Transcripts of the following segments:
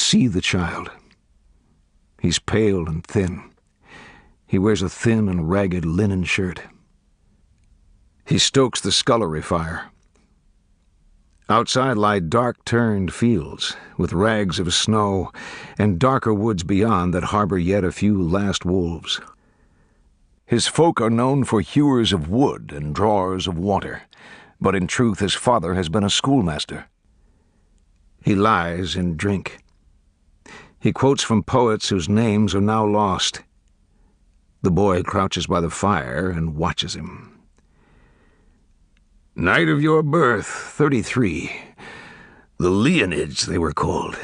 see the child. He's pale and thin. He wears a thin and ragged linen shirt. He stokes the scullery fire. Outside lie dark-turned fields, with rags of snow, and darker woods beyond that harbor yet a few last wolves. His folk are known for hewers of wood and drawers of water, but in truth his father has been a schoolmaster. He lies in drink. He quotes from poets whose names are now lost. The boy crouches by the fire and watches him. Night of your birth, 33. The Leonids, they were called.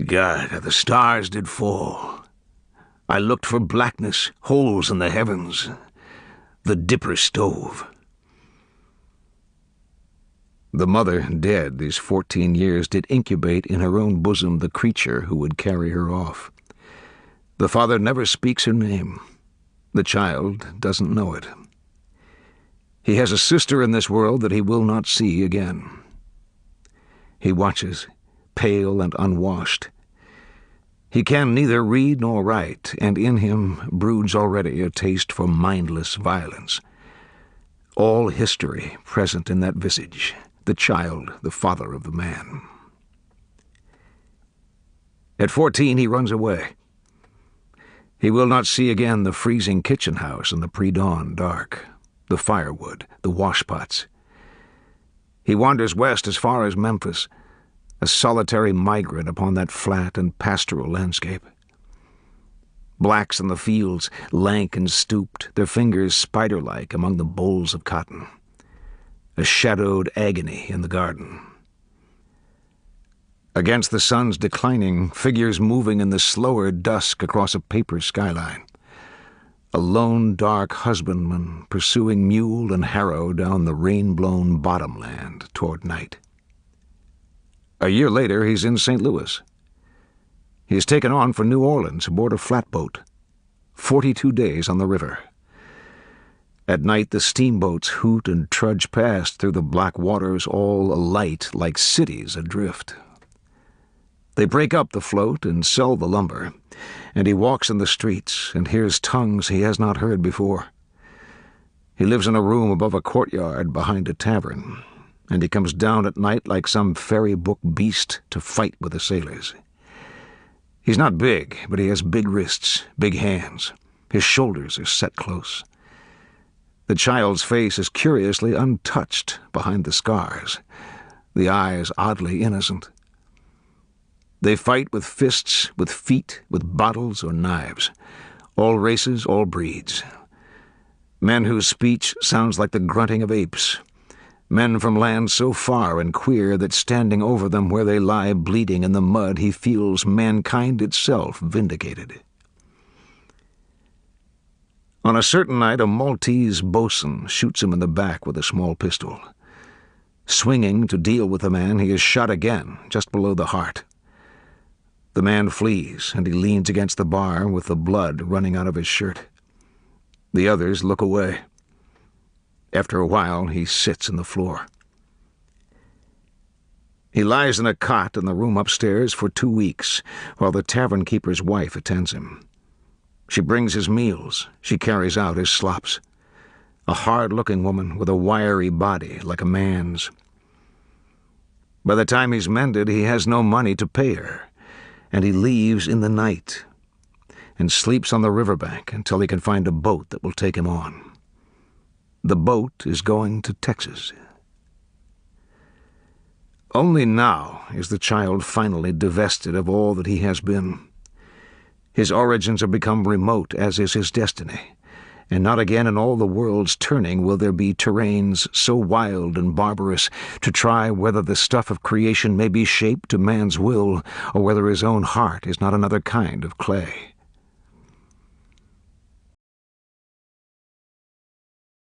God, how the stars did fall. I looked for blackness, holes in the heavens. The dipper stove. The mother, dead these 14 years, did incubate in her own bosom the creature who would carry her off. The father never speaks her name. The child doesn't know it. He has a sister in this world that he will not see again. He watches, pale and unwashed. He can neither read nor write, and in him broods already a taste for mindless violence. All history present in that visage, the child, the father of the man. At 14 he runs away. He will not see again the freezing kitchen house in the pre-dawn dark, the firewood, the washpots. He wanders west as far as Memphis, a solitary migrant upon that flat and pastoral landscape. Blacks in the fields, lank and stooped, their fingers spider-like among the bolls of cotton. A shadowed agony in the garden. Against the sun's declining, figures moving in the slower dusk across a paper skyline. A lone, dark husbandman pursuing mule and harrow down the rain-blown bottomland toward night. A year later, he's in St. Louis. He is taken on for New Orleans aboard a flatboat. 42 days on the river. At night, the steamboats hoot and trudge past through the black waters, all alight like cities adrift. They break up the float and sell the lumber, and he walks in the streets and hears tongues he has not heard before. He lives in a room above a courtyard behind a tavern, and he comes down at night like some fairy book beast to fight with the sailors. He's not big, but he has big wrists, big hands. His shoulders are set close. The child's face is curiously untouched behind the scars, the eyes oddly innocent. They fight with fists, with feet, with bottles or knives. All races, all breeds. Men whose speech sounds like the grunting of apes. Men from lands so far and queer that standing over them where they lie bleeding in the mud, he feels mankind itself vindicated. On a certain night, a Maltese boatswain shoots him in the back with a small pistol. Swinging to deal with the man, he is shot again, just below the heart. The man flees, and he leans against the bar with the blood running out of his shirt. The others look away. After a while, he sits on the floor. He lies in a cot in the room upstairs for 2 weeks, while the tavern keeper's wife attends him. She brings his meals. She carries out his slops. A hard-looking woman with a wiry body like a man's. By the time he's mended, he has no money to pay her, and he leaves in the night and sleeps on the riverbank until he can find a boat that will take him on. The boat is going to Texas. Only now is the child finally divested of all that he has been. His origins are become remote, as is his destiny, and not again in all the world's turning will there be terrains so wild and barbarous to try whether the stuff of creation may be shaped to man's will, or whether his own heart is not another kind of clay.